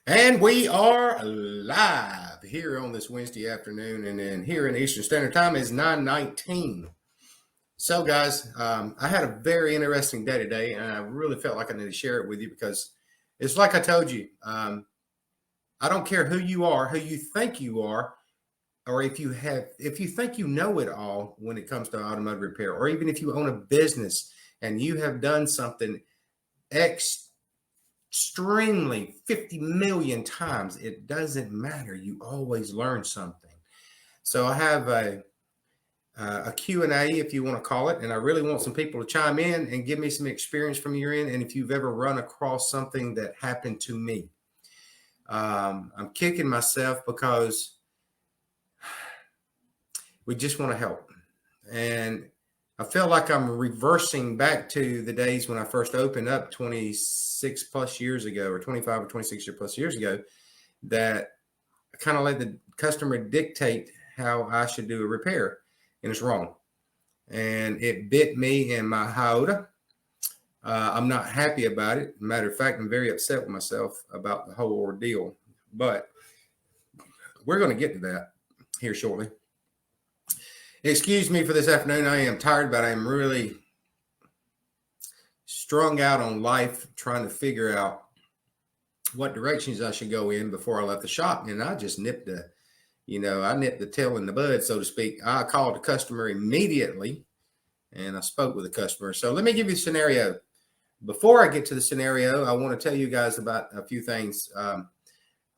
And we are live here on this Wednesday afternoon, and then here in Eastern Standard Time is 9:19. So, guys, I had a very interesting day today, and I really felt like I need to share it with you because it's like I told you. I don't care who you are, who you think you are, or if you think you know it all when it comes to automotive repair, or even if you own a business and you have done something extremely 50 million times, it doesn't matter. You always learn something. So I have a Q&A, if you want to call it, and I really want some people to chime in and give me some experience from your end, and if you've ever run across something that happened to me. I'm kicking myself because we just want to help, and I feel like I'm reversing back to the days when I first opened up 26 plus years ago, or 25 or 26 plus years ago, that I kind of let the customer dictate how I should do a repair, and it's wrong. And it bit me in my hide. I'm not happy about it. Matter of fact, I'm very upset with myself about the whole ordeal, but we're going to get to that here shortly. Excuse me for this afternoon. I am tired, but I'm really strung out on life, trying to figure out what directions I should go in before I left the shop. And I just nipped the tail in the bud, so to speak. I called the customer immediately and I spoke with the customer. So let me give you a scenario. Before I get to the scenario, I want to tell you guys about a few things.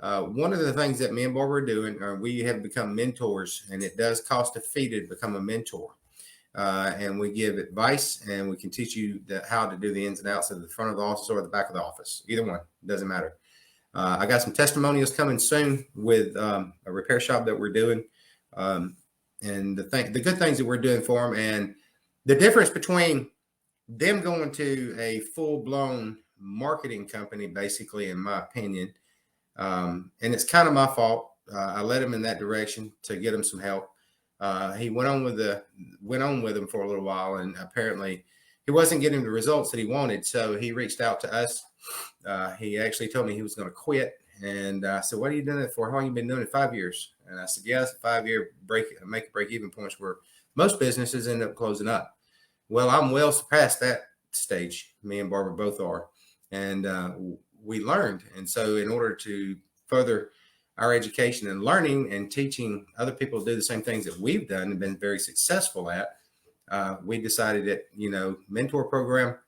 One of the things that me and Barbara are doing, we have become mentors, and it does cost a fee to become a mentor. And we give advice, and we can teach you how to do the ins and outs of the front of the office or the back of the office. Either one, doesn't matter. I got some testimonials coming soon with a repair shop that we're doing, and the good things that we're doing for them, and the difference between them going to a full-blown marketing company, basically, in my opinion. And it's kind of my fault. I led him in that direction to get him some help. He went on with him for a little while, and apparently he wasn't getting the results that he wanted. So he reached out to us. He actually told me he was going to quit. And I said, "What are you doing it for? How long have you been doing it? 5 years?" And I said, "Yeah, it's a 5-year break-even points where most businesses end up closing up." Well, I'm well past that stage. Me and Barbara both are. And we learned. And so in order to further our education and learning and teaching other people to do the same things that we've done and been very successful at, we decided that, mentor program,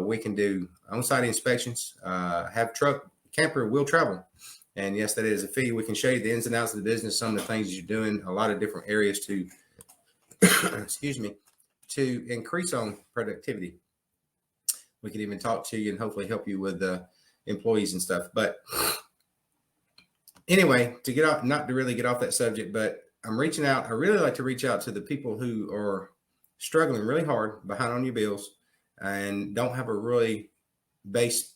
we can do on-site inspections, have truck, camper, wheel travel. And yes, that is a fee. We can show you the ins and outs of the business, some of the things you're doing, a lot of different areas to, excuse me, to increase on productivity. We can even talk to you and hopefully help you with the employees and stuff. But anyway, not to really get off that subject, but I'm reaching out. I really like to reach out to the people who are struggling really hard, behind on your bills, and don't have a really base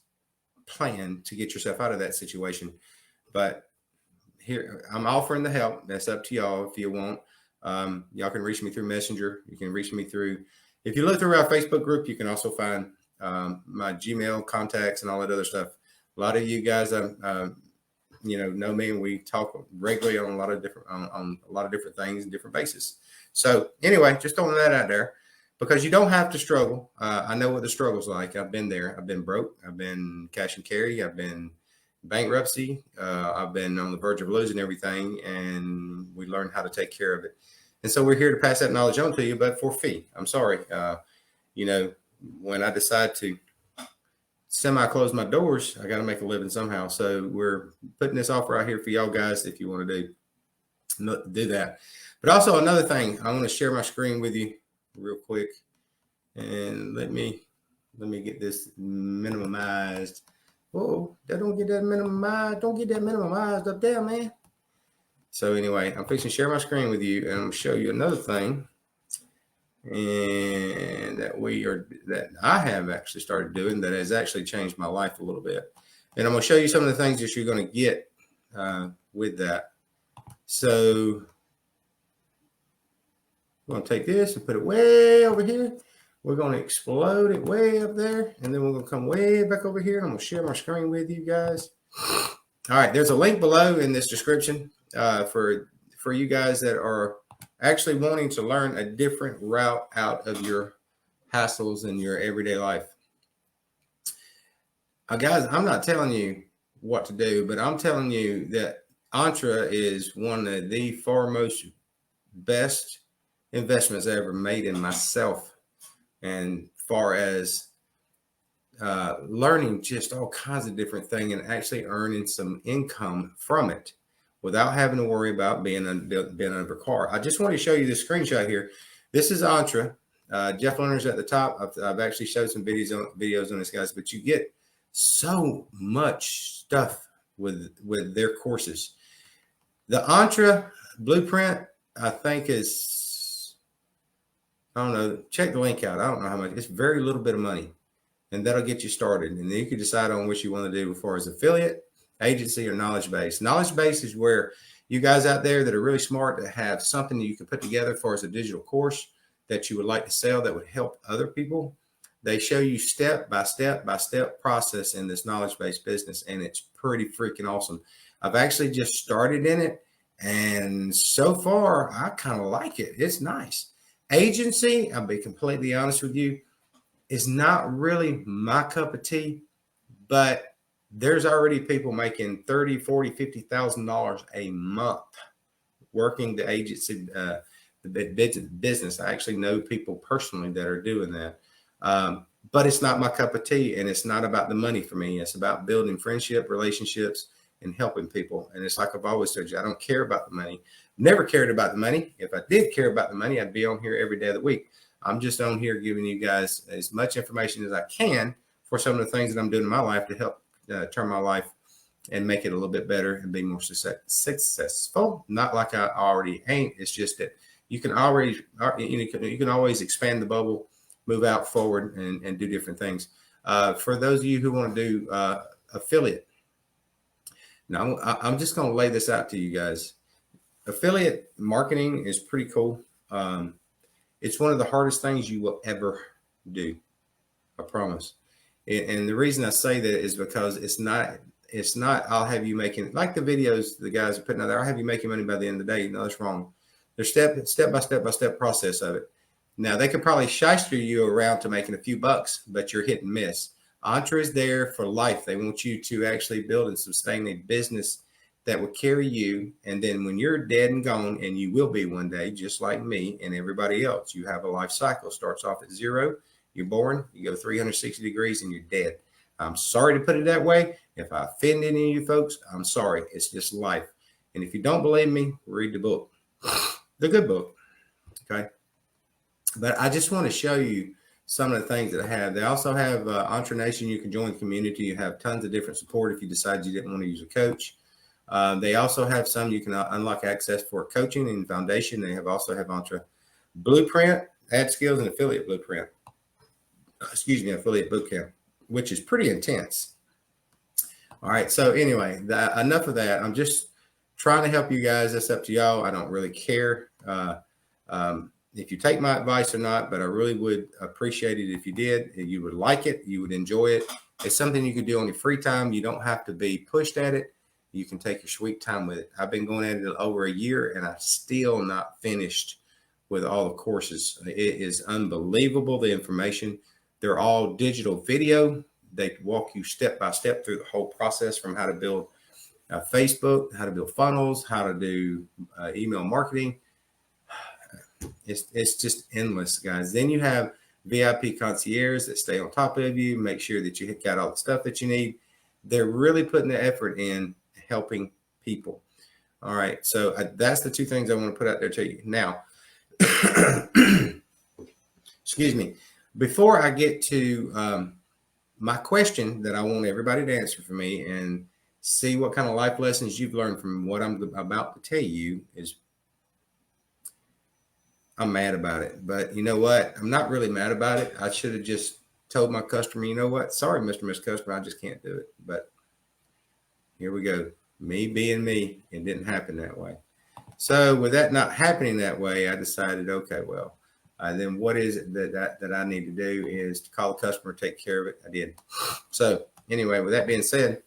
plan to get yourself out of that situation. But here, I'm offering the help. That's up to y'all if you want. Y'all can reach me through Messenger. You can reach me through, if you look through our Facebook group, you can also find my Gmail contacts and all that other stuff. A lot of you guys, know me, and we talk regularly on a lot of different things and different bases. So anyway, just throwing that out there, because you don't have to struggle. I know what the struggle's like. I've been there. I've been broke. I've been cash and carry. I've been bankruptcy. I've been on the verge of losing everything, and we learned how to take care of it. And so we're here to pass that knowledge on to you, but for fee. I'm sorry. When I decide to semi-close my doors, I got to make a living somehow. So we're putting this offer out here for y'all guys if you want to do that. But also another thing, I want to share my screen with you real quick. And let me get this minimized. Whoa, don't get that minimized up there, man. So anyway, I'm fixing to share my screen with you, and I'm going to show you another thing. And that I have actually started doing that has actually changed my life a little bit. And I'm going to show you some of the things that you're going to get with that. So I'm going to take this and put it way over here. We're going to explode it way up there. And then we're going to come way back over here. And I'm going to share my screen with you guys. All right, there's a link below in this description for you guys that are actually wanting to learn a different route out of your hassles in your everyday life. Guys, I'm not telling you what to do, but I'm telling you that Entra is one of the foremost best investments I ever made in myself, and far as learning just all kinds of different things and actually earning some income from it without having to worry about being under car. I just want to show you this screenshot here. This is Entra. Jeff Lerner's at the top. I've actually showed some videos on this, guys, but you get so much stuff with their courses. The Entra blueprint, I think, is, I don't know, check the link out. I don't know how much. It's very little bit of money, and that'll get you started. And then you can decide on what you want to do as far as affiliate, agency, or knowledge base. Knowledge base is where you guys out there that are really smart to have something that you can put together for as a digital course that you would like to sell that would help other people. They show you step by step process in this knowledge based business, and it's pretty freaking awesome. I've actually just started in it, and so far I kind of like it. It's nice. Agency, I'll be completely honest with you, is not really my cup of tea, but there's already people making $30,000, $40,000, $50,000 a month working the agency, the business. I actually know people personally that are doing that. But it's not my cup of tea, and it's not about the money for me. It's about building friendship, relationships, and helping people. And it's like I've always told you, I don't care about the money. Never cared about the money. If I did care about the money, I'd be on here every day of the week. I'm just on here giving you guys as much information as I can for some of the things that I'm doing in my life to help turn my life and make it a little bit better and be more successful. Not like I already ain't. It's just that you can always expand the bubble, move out forward, and do different things. For those of you who want to do affiliate, now I'm just going to lay this out to you guys. Affiliate marketing is pretty cool. It's one of the hardest things you will ever do. I promise. And the reason I say that is because it's not, I'll have you making, like the videos the guys are putting out there, I'll have you making money by the end of the day. No, that's wrong. There's step by step process of it. Now, they could probably shyster you around to making a few bucks, but you're hit and miss. Entra is there for life. They want you to actually build and sustain a business that will carry you. And then when you're dead and gone, and you will be one day, just like me and everybody else, you have a life cycle. Starts off at 0. You're born, you go 360 degrees, and you're dead. I'm sorry to put it that way. If I offend any of you folks, I'm sorry. It's just life. And if you don't believe me, read the book, the good book. Okay. But I just want to show you some of the things that I have. They also have Entra Nation. You can join the community. You have tons of different support if you decide you didn't want to use a coach. They also have some you can unlock access for coaching and foundation. They also have Entra Blueprint, Ad Skills, and Affiliate Blueprint. Affiliate Bootcamp, which is pretty intense. All right. So anyway, enough of that. I'm just trying to help you guys. That's up to y'all. I don't really care if you take my advice or not, but I really would appreciate it if you did. If you would like it, you would enjoy it. It's something you can do on your free time. You don't have to be pushed at it. You can take your sweet time with it. I've been going at it over a year, and I'm still not finished with all the courses. It is unbelievable, the information. They're all digital video. They walk you step by step through the whole process, from how to build Facebook, how to build funnels, how to do email marketing. It's just endless, guys. Then you have VIP concierge that stay on top of you, make sure that you got all the stuff that you need. They're really putting the effort in helping people. All right. So that's the two things I want to put out there to you. Now, excuse me. Before I get to my question that I want everybody to answer for me and see what kind of life lessons you've learned from what I'm about to tell you, is I'm mad about it. But you know what? I'm not really mad about it. I should have just told my customer, you know what? Sorry, Mr. Miss Customer, I just can't do it. But here we go. Me being me, it didn't happen that way. So with that not happening that way, I decided, okay, well, then what is it that I need to do is to call the customer, take care of it. I did. So anyway, with that being said,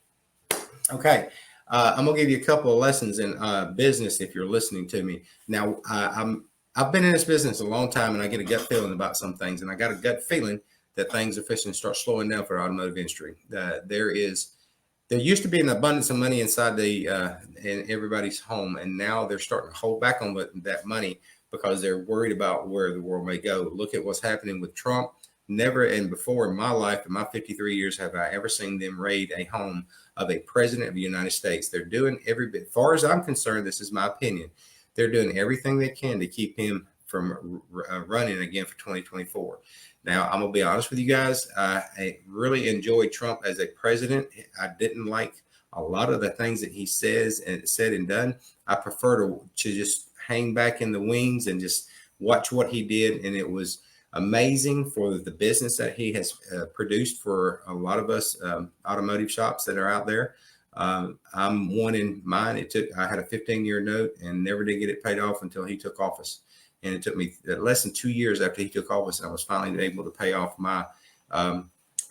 okay, I'm gonna give you a couple of lessons in business if you're listening to me. Now, I've been in this business a long time, and I get a gut feeling about some things, and I got a gut feeling that things are fixing to start slowing down for the automotive industry. There used to be an abundance of money inside in everybody's home, and now they're starting to hold back on that money because they're worried about where the world may go. Look at what's happening with Trump. Never and before in my life, in my 53 years, have I ever seen them raid a home of a president of the United States. They're doing every bit, as far as I'm concerned, this is my opinion, they're doing everything they can to keep him from running again for 2024. Now, I'm going to be honest with you guys. I really enjoyed Trump as a president. I didn't like a lot of the things that he said and done. I prefer to just hang back in the wings and just watch what he did. And it was amazing for the business that he has produced for a lot of us automotive shops that are out there. I'm one in mine. I had a 15-year note and never did get it paid off until he took office. And it took me less than 2 years after he took office, and I was finally able to pay off my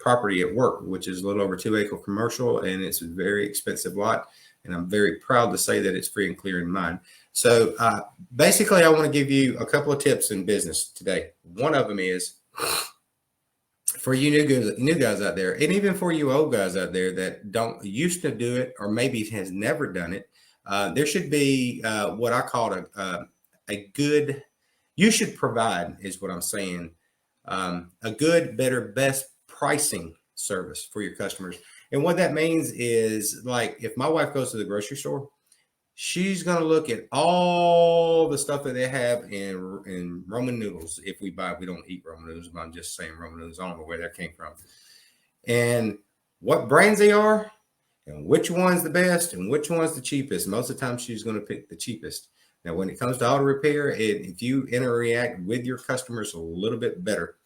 property at work, which is a little over 2-acre commercial, and it's a very expensive lot. And I'm very proud to say that it's free and clear in mine. So basically, I want to give you a couple of tips in business today. One of them is for you new guys out there, and even for you old guys out there that don't used to do it or maybe has never done it. There should be what I call a good. You should provide, is what I'm saying, a good, better, best pricing service for your customers. And what that means is, like, if my wife goes to the grocery store, she's going to look at all the stuff that they have in Roman noodles. If we don't eat Roman noodles, but I'm just saying Roman noodles. I don't know where that came from. And what brands they are, and which one's the best, and which one's the cheapest. Most of the time, she's going to pick the cheapest. Now, when it comes to auto repair, if you interact with your customers a little bit better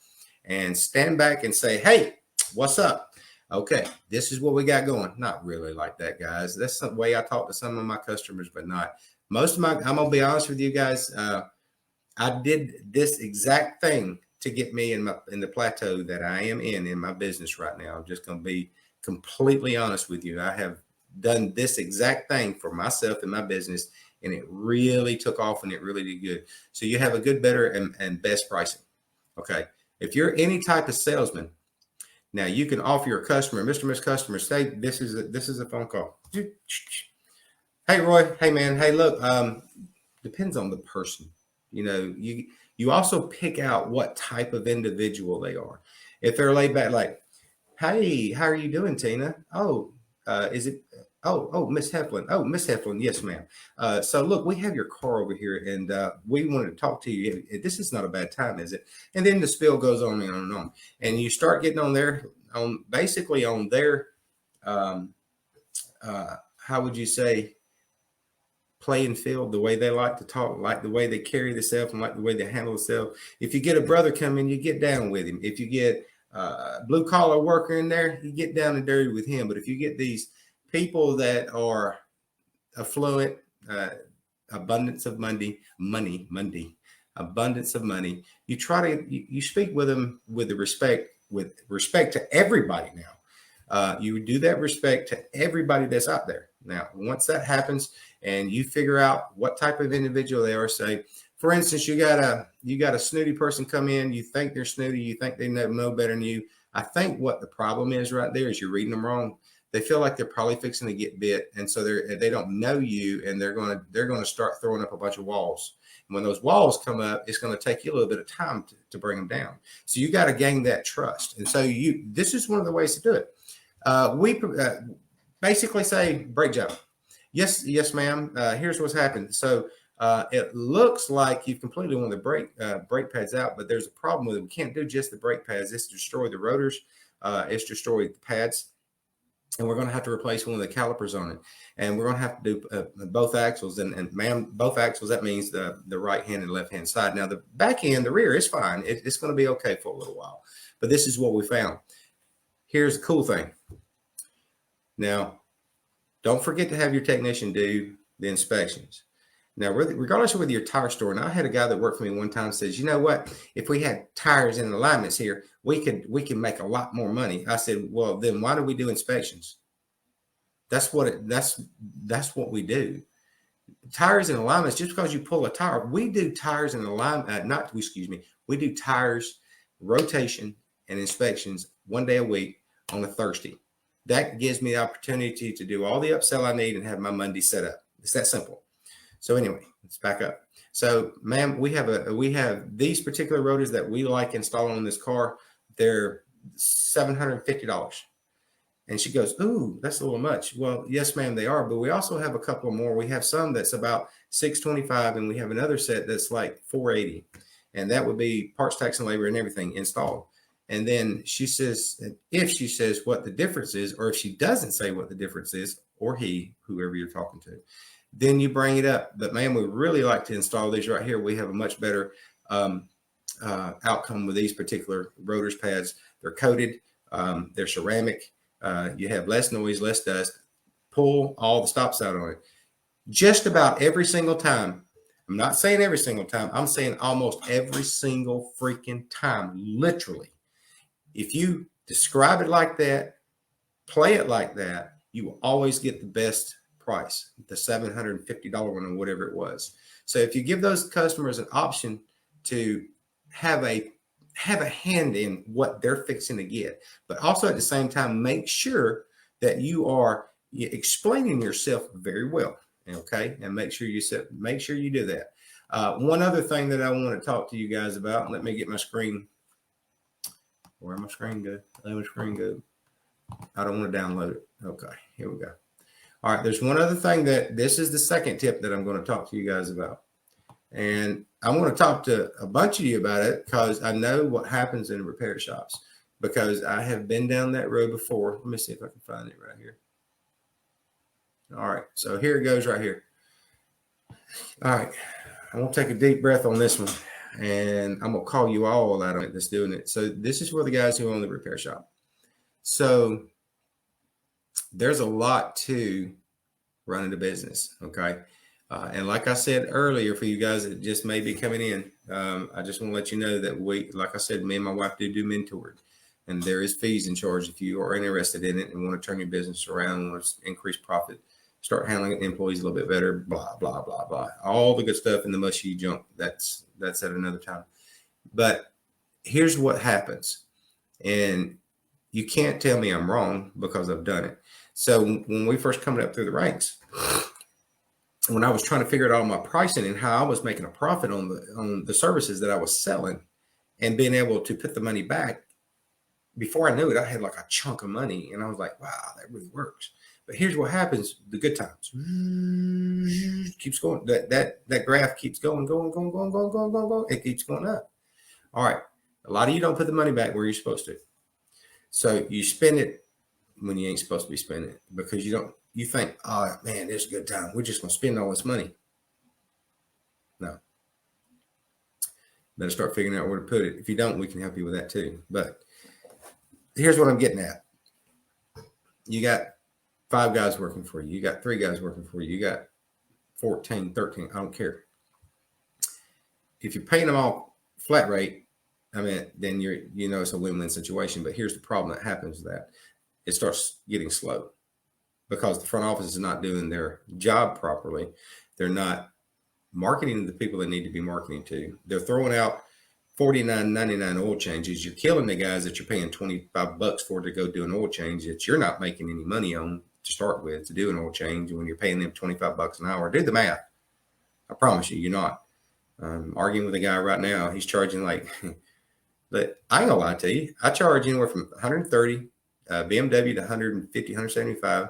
and stand back and say, hey, what's up? Okay, this is what we got going. Not really like that, guys. That's the way I talk to some of my customers, but not most of I'm going to be honest with you guys. I did this exact thing to get me in the plateau that I am in my business right now. I'm just going to be completely honest with you. I have done this exact thing for myself and my business, and it really took off, and it really did good. So you have a good, better, and best pricing. Okay. If you're any type of salesman, now you can offer your customer, Mr. Miss Customer, say this is a phone call. Hey, Roy. Hey, man. Hey, look. Depends on the person. You know, you also pick out what type of individual they are. If they're laid back, like, hey, how are you doing, Tina? Oh, is it? Oh, Miss Heflin. Oh, Miss Heflin. Yes, ma'am. So look, we have your car over here, and we wanted to talk to you. This is not a bad time, is it? And then the spill goes on and on and on, and you start getting on their how would you say, playing field, the way they like to talk, like the way they carry themselves, and like the way they handle themselves. If you get a brother come in, you get down with him. If you get blue collar worker in there, you get down and dirty with him. But if you get these people that are affluent, abundance of money, abundance of money, you try to you speak with them with respect to everybody. Now you do that respect to everybody that's out there. Now, once that happens and you figure out what type of individual they are, say, for instance, you got a snooty person come in, you think they're snooty, you think they know better than you. I think what the problem is right there is you're reading them wrong. They feel like they're probably fixing to get bit, and so they don't know you, and they're going to start throwing up a bunch of walls. And when those walls come up, it's going to take you a little bit of time to bring them down. So you got to gain that trust, and so this is one of the ways to do it. We basically say, brake job. Yes, ma'am. Here's what's happened. So it looks like you've completely worn the brake pads out, but there's a problem with it. We can't do just the brake pads. It's destroyed the rotors. It's destroyed the pads. And we're going to have to replace one of the calipers on it. And we're going to have to do both axles. And ma'am, both axles, that means the right hand and left hand side. Now, the back end, the rear is fine. It's going to be okay for a little while. But this is what we found. Here's the cool thing. Now, don't forget to have your technician do the inspections. Now, regardless of whether you're a tire store, and I had a guy that worked for me one time says, you know what, if we had tires and alignments here, we can make a lot more money. I said, well, then why do we do inspections? That's what we do. Tires and alignments, just because you pull a tire, we do tires and alignment, we do tires, rotation, and inspections 1 day a week on a Thursday. That gives me the opportunity to do all the upsell I need and have my Monday set up. It's that simple. So anyway, let's back up. So, ma'am, we have these particular rotors that we like installing on this car. They're $750. And she goes, ooh, that's a little much. Well, yes, ma'am, they are. But we also have a couple more. We have some that's about $625, and we have another set that's like $480. And that would be parts, tax, and labor and everything installed. And then she says, if she says what the difference is, or if she doesn't say what the difference is, or whoever you're talking to, then you bring it up. But ma'am, we really like to install these right here. We have a much better outcome with these particular rotors pads. They're coated, they're ceramic. You have less noise, less dust. Pull all the stops out on it. Just about every single time. I'm not saying every single time. I'm saying almost every single freaking time. Literally. If you describe it like that, play it like that, you will always get the best price, the $750 one or whatever it was. So if you give those customers an option to have a hand in what they're fixing to get, but also at the same time, make sure that you are explaining yourself very well. Okay. And make sure you do that. One other thing that I want to talk to you guys about, let me get my screen. Where my screen go? Let my screen go. I don't want to download it. Okay. Here we go. All right. There's one other thing this is the second tip that I'm going to talk to you guys about. And I want to talk to a bunch of you about it because I know what happens in repair shops, because I have been down that road before. Let me see if I can find it right here. All right. So here it goes right here. All right. I'm going to take a deep breath on this one, and I'm going to call you all out on it that's doing it. So this is for the guys who own the repair shop. So there's a lot to running a business. Okay. And like I said earlier, for you guys that just may be coming in, I just want to let you know that like I said, me and my wife do mentoring, and there is fees in charge if you are interested in it and want to turn your business around, want to increase profit, start handling employees a little bit better, blah, blah, blah, blah. All the good stuff in the mushy junk. That's at another time. But here's what happens. And you can't tell me I'm wrong because I've done it. So when we first coming up through the ranks, when I was trying to figure out all my pricing and how I was making a profit on the services that I was selling and being able to put the money back, before I knew it, I had like a chunk of money, and I was like, wow, that really works. But here's what happens: the good times keeps going. That graph keeps going. It keeps going up. All right. A lot of you don't put the money back where you're supposed to. So you spend it when you ain't supposed to be spending it, because you think, oh man, it's a good time. We're just going to spend all this money. No. Better start figuring out where to put it. If you don't, we can help you with that too. But here's what I'm getting at. You got 5 guys working for you. You got 3 guys working for you. You got 14, 13. I don't care. If you're paying them all flat rate, I mean, then it's a win-win situation. But here's the problem that happens with that. It starts getting slow because the front office is not doing their job properly. They're not marketing to the people they need to be marketing to. They're throwing out $49.99 oil changes. You're killing the guys that you're paying $25 for to go do an oil change that you're not making any money on to start with, to do an oil change when you're paying them $25 an hour. Do the math. I promise you, you're not. I'm arguing with a guy right now. He's charging but I ain't gonna lie to you. I charge anywhere from 130 BMW to 150, 175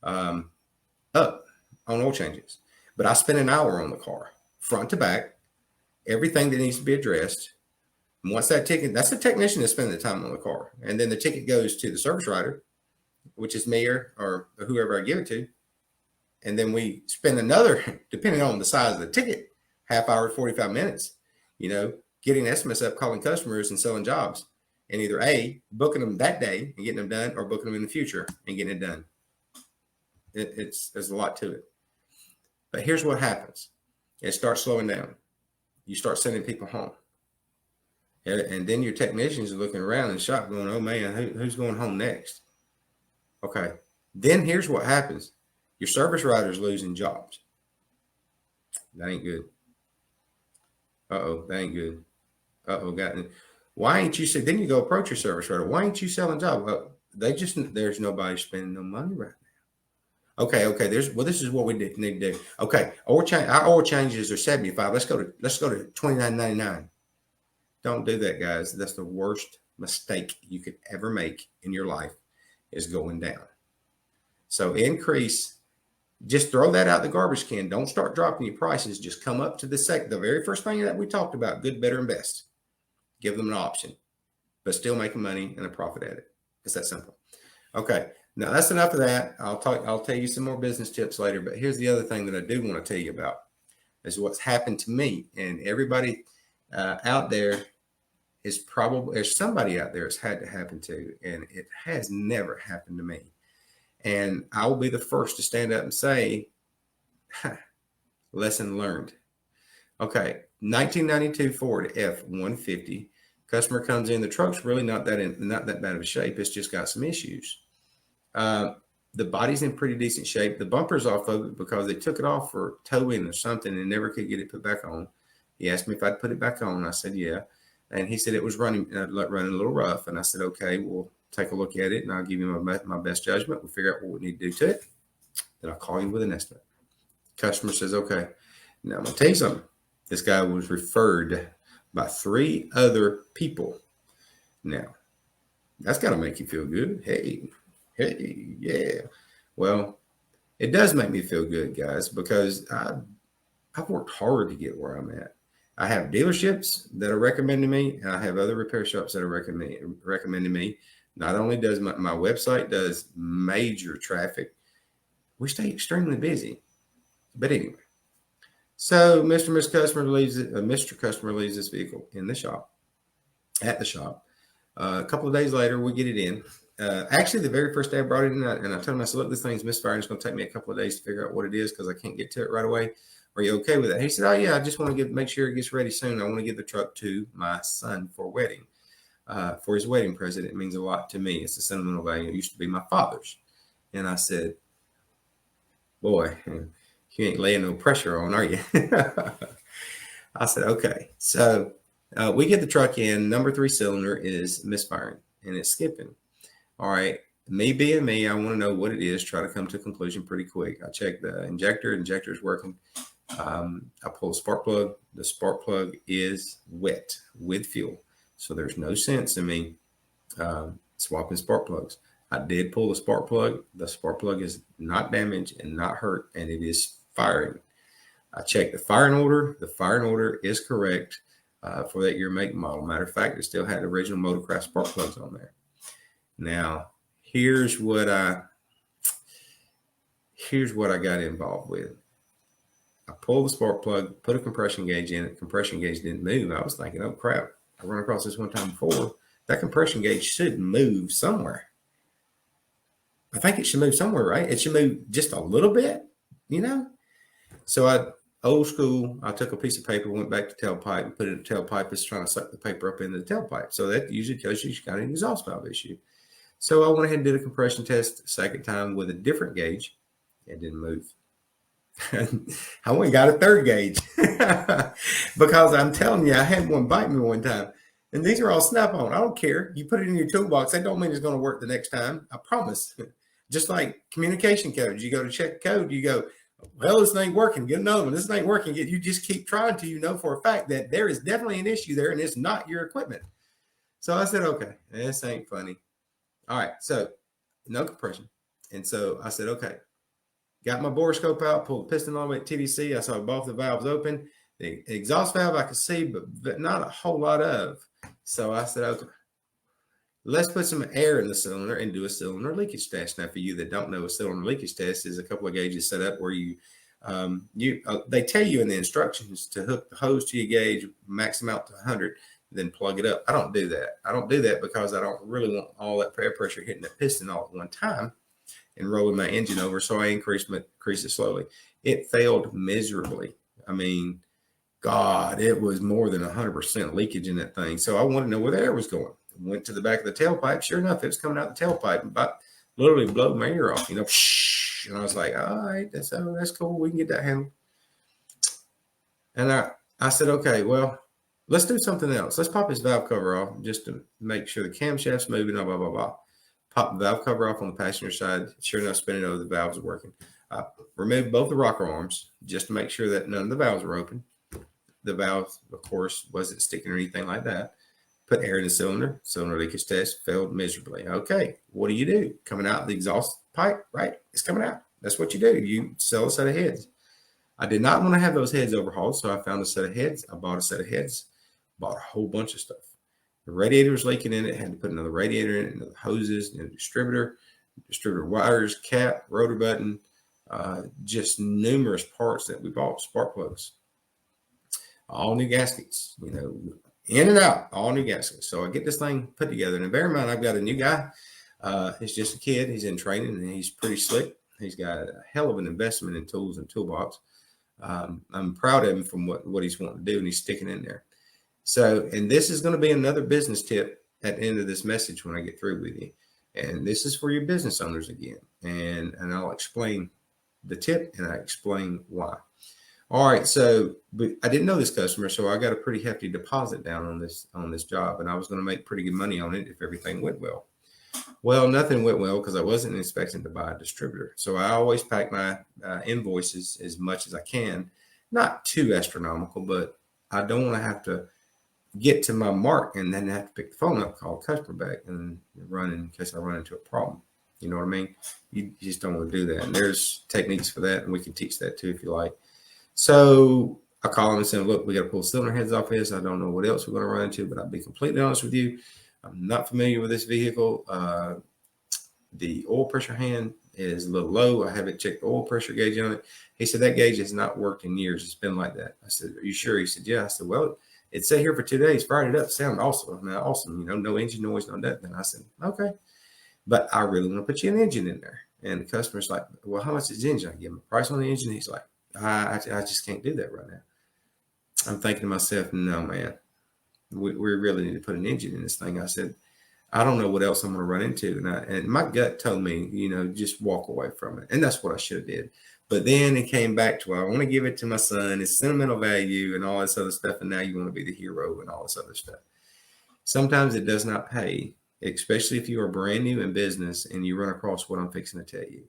up on oil changes. But I spend an hour on the car, front to back, everything that needs to be addressed. And once that ticket, that's the technician that's spending the time on the car. And then the ticket goes to the service writer, which is me or whoever I give it to. And then we spend another, depending on the size of the ticket, half hour, 45 minutes, getting estimates up, calling customers and selling jobs. And either A, booking them that day and getting them done, or booking them in the future and getting it done. There's a lot to it. But here's what happens. It starts slowing down. You start sending people home. And then your technicians are looking around in the shop going, oh man, who's going home next? Okay. Then here's what happens. Your service writer's losing jobs. That ain't good. Uh-oh, that ain't good. Uh-oh, got it. Why ain't you say, then you go approach your service writer. Why ain't you selling jobs? Well, there's nobody spending no money right now. Okay. This is what we need to do. Okay, our oil changes are 75. Let's go to $29.99. Don't do that, guys. That's the worst mistake you could ever make in your life, is going down. So increase, just throw that out the garbage can. Don't start dropping your prices. Just come up to the very first thing that we talked about, good, better, and best. Give them an option, but still making money and a profit at it. It's that simple. Okay, now that's enough of that. I'll tell you some more business tips later, but here's the other thing that I do want to tell you about, is what's happened to me. And everybody out there is probably, there's somebody out there it's had to happen to, and it has never happened to me. And I will be the first to stand up and say, lesson learned. Okay, 1992 Ford F-150. Customer comes in. The truck's really not that bad of a shape. It's just got some issues. The body's in pretty decent shape. The bumper's off of it because they took it off for towing or something and never could get it put back on. He asked me if I'd put it back on. I said, yeah. And he said it was running a little rough. And I said, okay, we'll take a look at it and I'll give you my best judgment. We'll figure out what we need to do to it. Then I'll call you with an estimate. Customer says, okay. Now I'm going to tell you something. This guy was referred by 3 other people. Now, that's got to make you feel good. Hey, yeah. Well, it does make me feel good, guys, because I've worked hard to get where I'm at. I have dealerships that are recommending me, and I have other repair shops that are recommending me. Not only does my website does major traffic, we stay extremely busy. But anyway. So Mr. Customer leaves this vehicle in the shop, at the shop. A couple of days later, we get it in. Actually, the very first day I brought it in, and I told him, I said, look, this thing's misfiring. It's going to take me a couple of days to figure out what it is because I can't get to it right away. Are you okay with that? He said, oh, yeah, I just want to make sure it gets ready soon. I want to give the truck to my son for his wedding present. It means a lot to me. It's a sentimental value. It used to be my father's. And I said, boy, you ain't laying no pressure on, are you? I said, okay. So we get the truck in. Number 3 cylinder is misfiring and it's skipping. All right. Me being me, I want to know what it is. Try to come to a conclusion pretty quick. I check the injector. Injector is working. I pull the spark plug. The spark plug is wet with fuel. So there's no sense in me swapping spark plugs. I did pull the spark plug. The spark plug is not damaged and not hurt, and it is firing. I checked the firing order. The firing order is correct for that year, make, model. Matter of fact, it still had the original Motorcraft spark plugs on there. Now, here's what I got involved with. I pulled the spark plug, put a compression gauge in it. Compression gauge didn't move. I was thinking, oh crap, I run across this one time before. That compression gauge should move somewhere. I think it should move somewhere, right? It should move just a little bit, So old school, I took a piece of paper, went back to tailpipe, and put it in the tailpipe. It's trying to suck the paper up into the tailpipe. So that usually tells you got an exhaust valve issue. So I went ahead and did a compression test the second time with a different gauge. It didn't move. I went and got a third gauge because I'm telling you, I had one bite me one time. And these are all snap-on. I don't care. You put it in your toolbox. That don't mean it's going to work the next time. I promise. Just like communication codes. You go to check code. You go, well, this ain't working. Get another one. This ain't working. You just keep trying till you know for a fact that there is definitely an issue there and it's not your equipment. So I said, okay, this ain't funny. All right. So no compression. And so I said, okay. Got my borescope out, pulled the piston all the way to TDC. I saw both the valves open. The exhaust valve I could see, but not a whole lot of. So I said, okay, let's put some air in the cylinder and do a cylinder leakage test. Now, for you that don't know, a cylinder leakage test is a couple of gauges set up where they tell you in the instructions to hook the hose to your gauge, max them out to 100, then plug it up. I don't do that. I don't do that because I don't really want all that air pressure hitting the piston all at one time and rolling my engine over. So I increase it slowly. It failed miserably. I mean, God, it was more than 100% leakage in that thing. So I wanted to know where the air was going. Went to the back of the tailpipe. Sure enough, it was coming out the tailpipe. About literally blow my ear off, and I was like, all right, that's cool. We can get that handled. And I said, okay, well, let's do something else. Let's pop this valve cover off just to make sure the camshaft's moving, blah, blah, blah, blah. Pop the valve cover off on the passenger side. Sure enough, spin it over, the valves are working. Remove both the rocker arms just to make sure that none of the valves were open. The valve, of course, wasn't sticking or anything like that. Put air in the cylinder. Cylinder leakage test failed miserably. Okay, what do? Coming out the exhaust pipe, right? It's coming out. That's what you do. You sell a set of heads. I did not want to have those heads overhauled, so I found a set of heads. I bought a set of heads, bought a whole bunch of stuff. The radiator was leaking in it. Had to put another radiator in it, another hoses, and a distributor wires, cap, rotor button, just numerous parts that we bought, spark plugs, all new gaskets, in and out, all new gaskets. So I get this thing put together. And bear in mind, I've got a new guy. He's just a kid. He's in training, and he's pretty slick. He's got a hell of an investment in tools and toolbox. I'm proud of him from what he's wanting to do, and he's sticking in there. So, and this is going to be another business tip at the end of this message when I get through with you. And this is for your business owners again. And I'll explain the tip, and I explain why. All right. So, but I didn't know this customer, so I got a pretty hefty deposit down on this job, and I was going to make pretty good money on it if everything went well. Well, nothing went well because I wasn't expecting to buy a distributor. So I always pack my invoices as much as I can, not too astronomical, but I don't want to have to get to my mark and then have to pick the phone up, call the customer back, and run in case I run into a problem. You know what I mean? You just don't want to do that. And there's techniques for that, and we can teach that too if you like. So I call them and say, look, we got to pull cylinder heads off this. I don't know what else we're going to run into, but I'll be completely honest with you. I'm not familiar with this vehicle. The oil pressure hand is a little low. I haven't checked the oil pressure gauge on it. He said, that gauge has not worked in years. It's been like that. I said, are you sure? He said, yeah. I said, well, it sat here for 2 days, fired it up, sounded awesome. I mean, awesome. No engine noise, no nothing. I said, okay. But I really want to put you an engine in there. And the customer's like, well, how much is the engine? I give him a price on the engine. He's like, I just can't do that right now. I'm thinking to myself, no, man. We really need to put an engine in this thing. I said, I don't know what else I'm going to run into. And my gut told me, just walk away from it. And that's what I should have did. But then it came back to, I want to give it to my son. It's sentimental value and all this other stuff. And now you want to be the hero and all this other stuff. Sometimes it does not pay, especially if you are brand new in business and you run across what I'm fixing to tell you.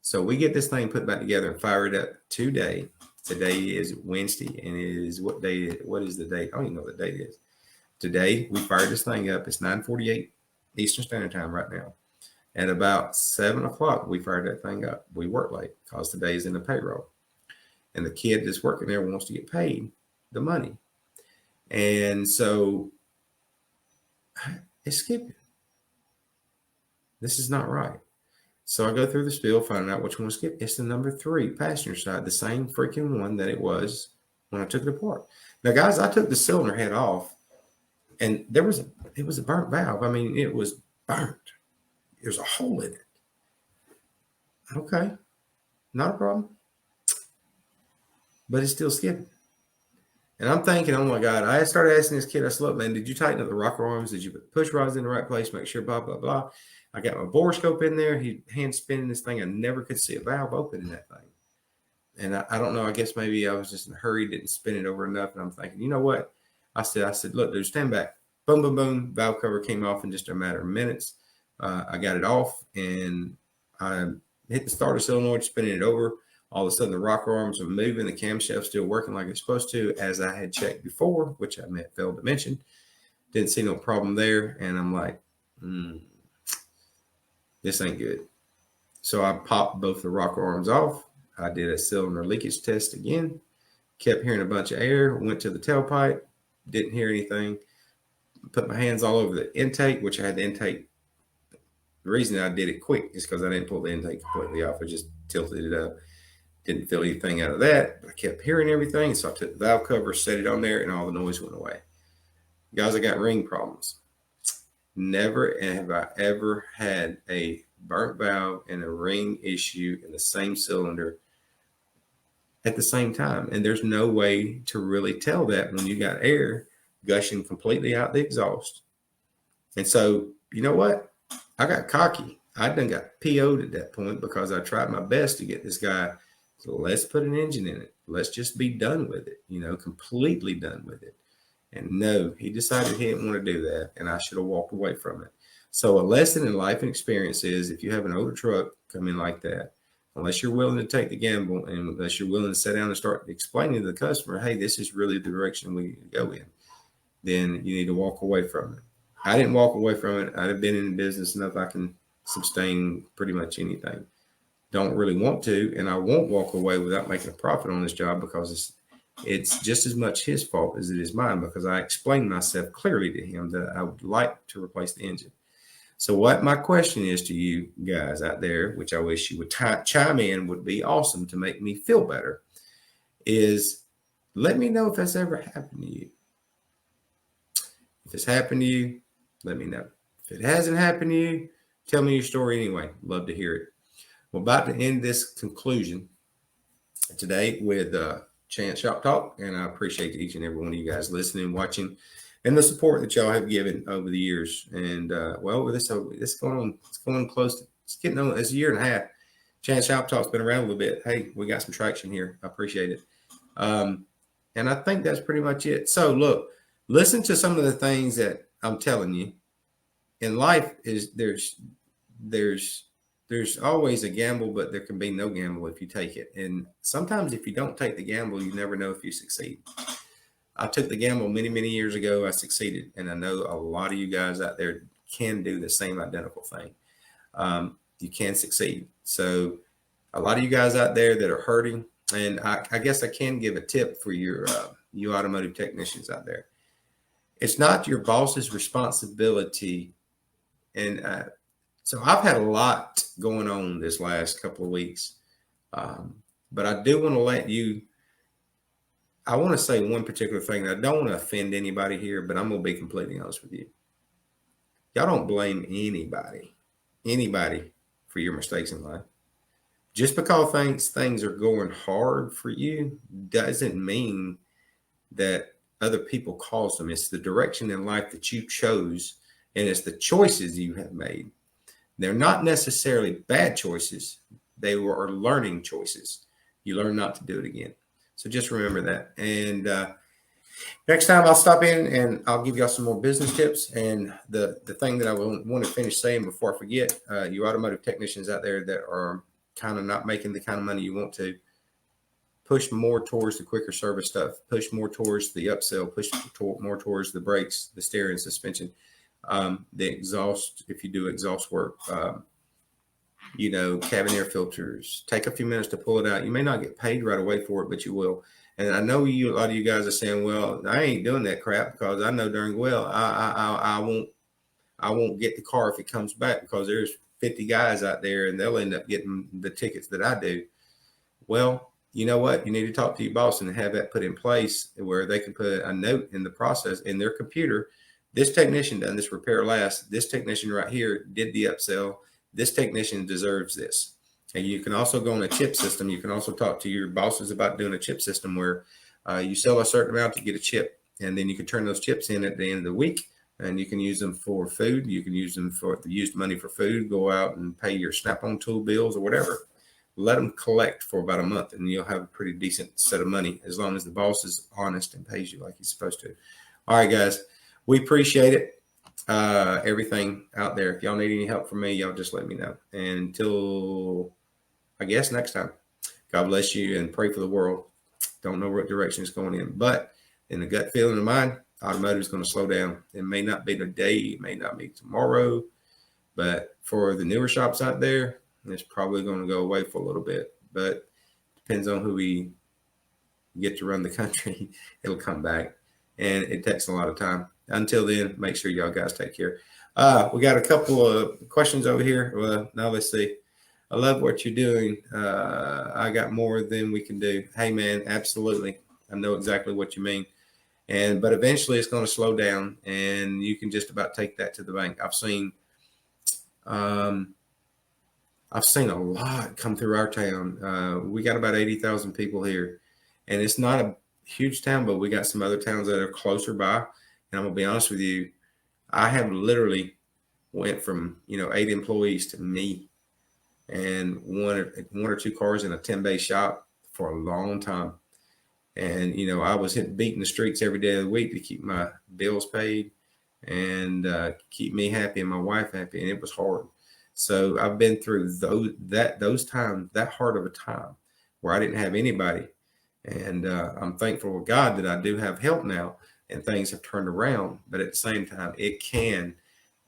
So we get this thing put back together and fire it up today. Today is Wednesday. And it is what is the date? I don't even know what the date is. Today, we fired this thing up. It's 9:48 Eastern Standard Time right now. At about 7 o'clock, we fired that thing up. We work late because today is in the payroll. And the kid that's working there wants to get paid the money. And so it's skipping. This is not right. So I go through the spiel, finding out which one to skip. It's the number 3 passenger side, the same freaking one that it was when I took it apart. Now, guys, I took the cylinder head off. And it was a burnt valve. I mean, it was burnt. There's a hole in it. Okay, not a problem. But it's still skipping. And I'm thinking, oh my God, I started asking this kid, I said, look, man, did you tighten up the rocker arms? Did you put push rods in the right place? Make sure, blah, blah, blah. I got my borescope in there. He hand spinning this thing. I never could see a valve open in that thing. And I don't know, I guess maybe I was just in a hurry, didn't spin it over enough. And I'm thinking, you know what? I said, look, dude, stand back. Boom, boom, boom. Valve cover came off in just a matter of minutes. I got it off and I hit the starter solenoid, spinning it over. All of a sudden, the rocker arms are moving. The camshaft still working like it's supposed to, as I had checked before, which I failed to mention. Didn't see no problem there. And I'm like, this ain't good. So I popped both the rocker arms off. I did a cylinder leakage test again. Kept hearing a bunch of air. Went to the tailpipe. Didn't hear anything. Put my hands all over the intake, which I had the intake. The reason I did it quick is because I didn't pull the intake completely off. I just tilted it up. Didn't feel anything out of that. But I kept hearing everything. So I took the valve cover, set it on there, and all the noise went away. Guys, I got ring problems. Never have I ever had a burnt valve and a ring issue in the same cylinder at the same time. And there's no way to really tell that when you got air gushing completely out the exhaust. And so, you know what? I got cocky. I done got PO'd at that point because I tried my best to get this guy. So let's put an engine in it. Let's just be done with it, completely done with it. And no, he decided he didn't want to do that, and I should have walked away from it. So a lesson in life and experience is if you have an older truck come in like that, unless you're willing to take the gamble and unless you're willing to sit down and start explaining to the customer, hey, this is really the direction we need to go in, then you need to walk away from it. I didn't walk away from it. I'd have been in business enough I can sustain pretty much anything. Don't really want to, and I won't walk away without making a profit on this job because it's just as much his fault as it is mine because I explained myself clearly to him that I would like to replace the engine. So what my question is to you guys out there, which I wish you would chime in, would be awesome to make me feel better, is let me know if that's ever happened to you. If it's happened to you, let me know. If it hasn't happened to you, tell me your story anyway. Love to hear it. We're about to end this conclusion today with Chance Shop Talk, and I appreciate each and every one of you guys listening, watching, and the support that y'all have given over the years. And this going close to, it's getting on, it's a year and a half. Chance Shop Talk's been around a little bit. Hey, we got some traction here. I appreciate it. And I think that's pretty much it. So look, listen to some of the things that I'm telling you. In life is there's always a gamble, but there can be no gamble if you take it. And sometimes if you don't take the gamble, you never know if you succeed. I took the gamble many, many years ago. I succeeded. And I know a lot of you guys out there can do the same identical thing. You can succeed. So a lot of you guys out there that are hurting, and I guess I can give a tip for you automotive technicians out there. It's not your boss's responsibility. And so I've had a lot going on this last couple of weeks. But I do want to I want to say one particular thing. I don't want to offend anybody here, but I'm going to be completely honest with you. Y'all don't blame anybody for your mistakes in life. Just because things are going hard for you doesn't mean that other people caused them. It's the direction in life that you chose, and it's the choices you have made. They're not necessarily bad choices. They were learning choices. You learn not to do it again. So just remember that. And next time I'll stop in and I'll give y'all some more business tips. And the thing that I want to finish saying before I forget, you automotive technicians out there that are kind of not making the kind of money you want to, push more towards the quicker service stuff, push more towards the upsell, push more towards the brakes, the steering, suspension, the exhaust, if you do exhaust work, cabin air filters. Take a few minutes to pull it out. You may not get paid right away for it, but you will. And I know a lot of you guys are saying, well, I ain't doing that crap because I know darn well I won't get the car if it comes back because there's 50 guys out there and they'll end up getting the tickets that I do. Well, you know what? You need to talk to your boss and have that put in place where they can put a note in the process in their computer. This technician done this repair last. This technician right here did the upsell. This technician deserves this. And you can also go on a chip system. You can also talk to your bosses about doing a chip system where you sell a certain amount to get a chip. And then you can turn those chips in at the end of the week. And you can use them for food. You can use them for the used money for food. Go out and pay your Snap-on tool bills or whatever. Let them collect for about a month and you'll have a pretty decent set of money as long as the boss is honest and pays you like he's supposed to. All right, guys, we appreciate it. Everything out there. If y'all need any help from me, y'all just let me know. And until, I guess, next time, God bless you and pray for the world. Don't know what direction it's going in, but in the gut feeling of mine, automotive is going to slow down. It may not be today, it may not be tomorrow, but for the newer shops out there, it's probably going to go away for a little bit, but depends on who we get to run the country. It'll come back, and it takes a lot of time. Until then, make sure y'all guys take care. We got a couple of questions over here. Well, now let's see. I love what you're doing. I got more than we can do. Hey, man, absolutely. I know exactly what you mean. But eventually it's going to slow down, and you can just about take that to the bank. I've seen a lot come through our town. We got about 80,000 people here, and it's not a huge town, but we got some other towns that are closer by. And I'm going to be honest with you, I have literally went from, 8 employees to me and one or two cars in a 10-bay shop for a long time. And, I was beating the streets every day of the week to keep my bills paid and keep me happy and my wife happy. And it was hard. So I've been through those times, that hard of a time where I didn't have anybody. And I'm thankful to God that I do have help now and things have turned around. But at the same time, it can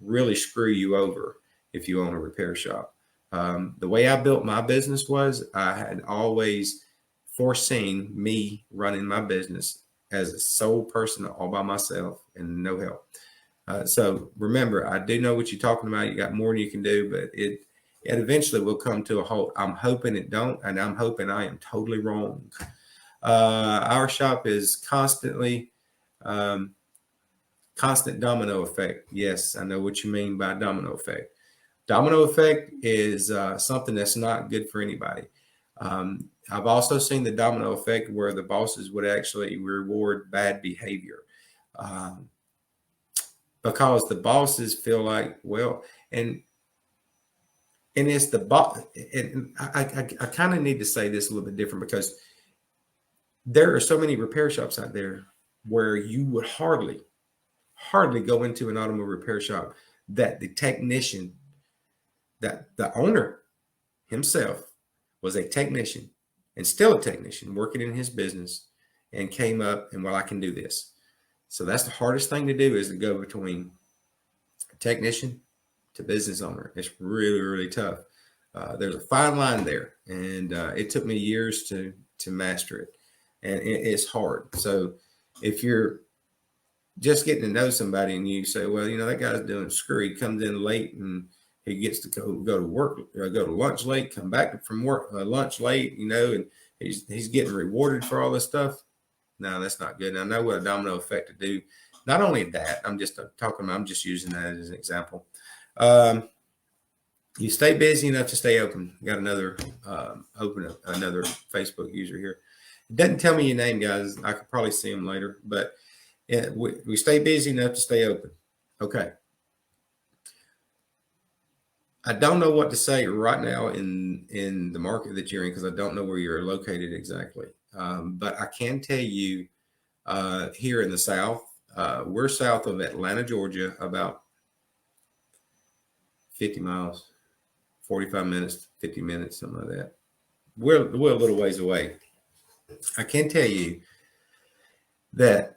really screw you over if you own a repair shop. The way I built my business was I had always foreseen me running my business as a sole person all by myself and no help. So remember, I do know what you're talking about. You got more than you can do, but it eventually will come to a halt. I'm hoping it don't, and I'm hoping I am totally wrong. Our shop is constantly constant domino effect. Yes, I know what you mean by domino effect. Domino effect is something that's not good for anybody. I've also seen the domino effect where the bosses would actually reward bad behavior because the bosses feel like, well, and it's the boss. And I kind of need to say this a little bit different because there are so many repair shops out there where you would hardly go into an automobile repair shop that the technician, that the owner himself was a technician and still a technician working in his business and came up and, well, I can do this. So that's the hardest thing to do, is to go between technician to business owner. It's really, really tough. There's a fine line there, and it took me years to master it, and it's hard. So if you're just getting to know somebody and you say, well, that guy's doing screw, he comes in late and he gets to go to work, or go to lunch late, come back from work lunch late, and he's getting rewarded for all this stuff. No, that's not good. And I know what a domino effect to do. Not only that, I'm just using that as an example. You stay busy enough to stay open. Got another another Facebook user here. It doesn't tell me your name, guys. I could probably see him later, but we stay busy enough to stay open. Okay. I don't know what to say right now in the market that you're in, because I don't know where you're located exactly. But I can tell you here in the South, we're south of Atlanta, Georgia, about 50 miles, 45 minutes, 50 minutes, something like that. We're a little ways away. I can tell you that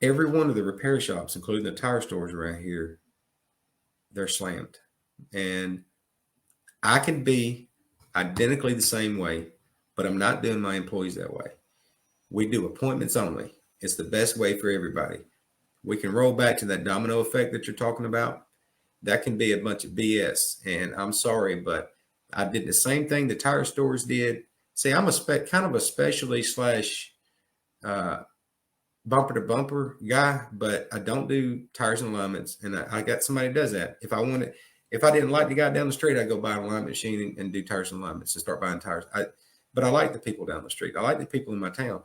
every one of the repair shops, including the tire stores around here, they're slammed. And I can be identically the same way, but I'm not doing my employees that way. We do appointments only. It's the best way for everybody. We can roll back to that domino effect that you're talking about. That can be a bunch of BS. And I'm sorry, but I did the same thing the tire stores did. See, I'm kind of a specialty / bumper to bumper guy, but I don't do tires and alignments. And I got somebody who does that. If I didn't like the guy down the street, I'd go buy an alignment machine and do tires and alignments and start buying tires. But I like the people down the street. I like the people in my town.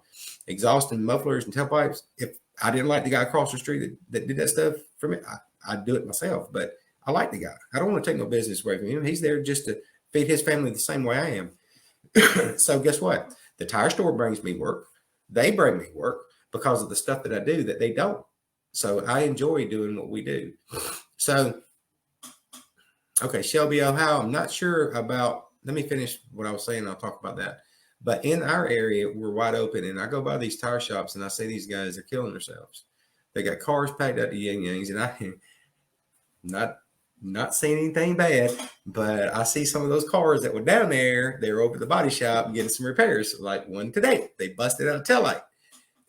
Exhaust and mufflers and tailpipes. If I didn't like the guy across the street that did that stuff for me, I'd do it myself. But I like the guy. I don't want to take no business away from him. He's there just to feed his family the same way I am. So guess what? The tire store brings me work. They bring me work because of the stuff that I do that they don't. So I enjoy doing what we do. So, okay, Shelby, Ohio, I'm not sure about, let me finish what I was saying. I'll talk about that. But in our area, we're wide open. And I go by these tire shops and I see these guys are killing themselves. They got cars packed out to yin-yangs. And I'm not saying anything bad, but I see some of those cars that were down there. They were over at the body shop getting some repairs. Like one today, they busted out a taillight.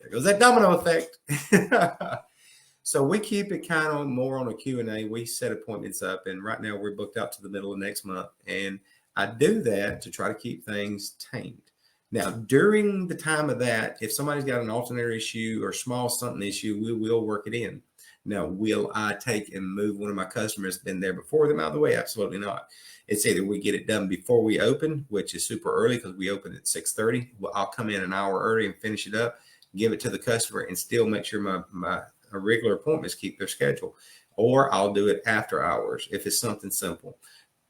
There goes that domino effect. So we keep it kind of more on a Q&A. We set appointments up, and right now we're booked out to the middle of next month. And I do that to try to keep things tamed. Now, during the time of that, if somebody's got an alternator issue or small something issue, we will work it in. Now, will I take and move one of my customers that's been there before them out of the way? Absolutely not. It's either we get it done before we open, which is super early because we open at 6:30. Well, I'll come in an hour early and finish it up, give it to the customer, and still make sure my regular appointments keep their schedule. or I'll do it after hours if it's something simple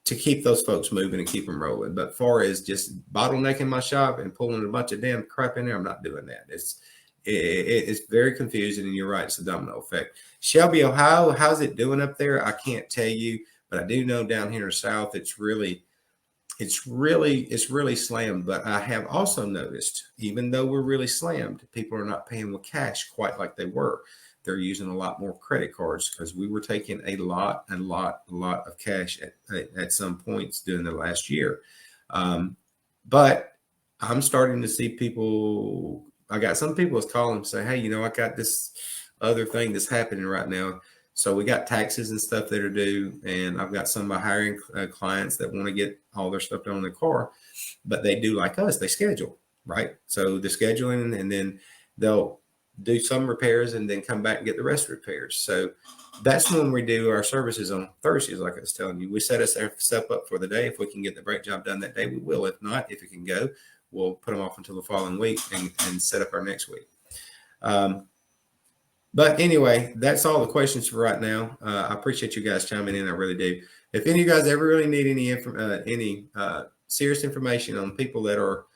to keep those folks moving and keep them rolling. But far as just bottlenecking my shop and pulling a bunch of damn crap in there, I'm not doing that. It's very confusing, and you're right, it's a domino effect. Shelby, Ohio, how's it doing up there? I can't tell you, but I do know down here in the South, it's really slammed. But I have also noticed, even though we're really slammed, people are not paying with cash quite like they were. They're using a lot more credit cards because we were taking a lot of cash at some points during the last year. But I'm starting to see people. I got some people that's calling and say, hey, I got this other thing that's happening right now. So we got taxes and stuff that are due, and I've got some of my hiring clients that want to get all their stuff done on their car, but they do like us, they schedule, right? So the scheduling, and then they'll do some repairs and then come back and get the rest repairs. So that's when we do our services on Thursdays, like I was telling you. We set ourselves up for the day. If we can get the brake job done that day, we will. If not, if it can go, we'll put them off until the following week and set up our next week. But anyway, that's all the questions for right now. I appreciate you guys chiming in. I really do. If any of you guys ever really need any serious information on people that are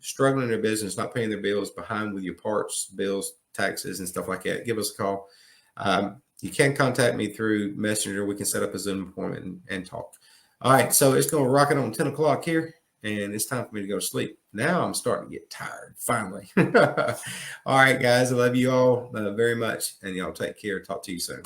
struggling in their business, not paying their bills, behind with your parts, bills, taxes, and stuff like that, give us a call. You can contact me through Messenger. We can set up a Zoom appointment and talk. All right, so it's going to rock it on 10 o'clock here, and it's time for me to go to sleep. Now I'm starting to get tired, finally. All right, guys, I love you all very much, and y'all take care. Talk to you soon.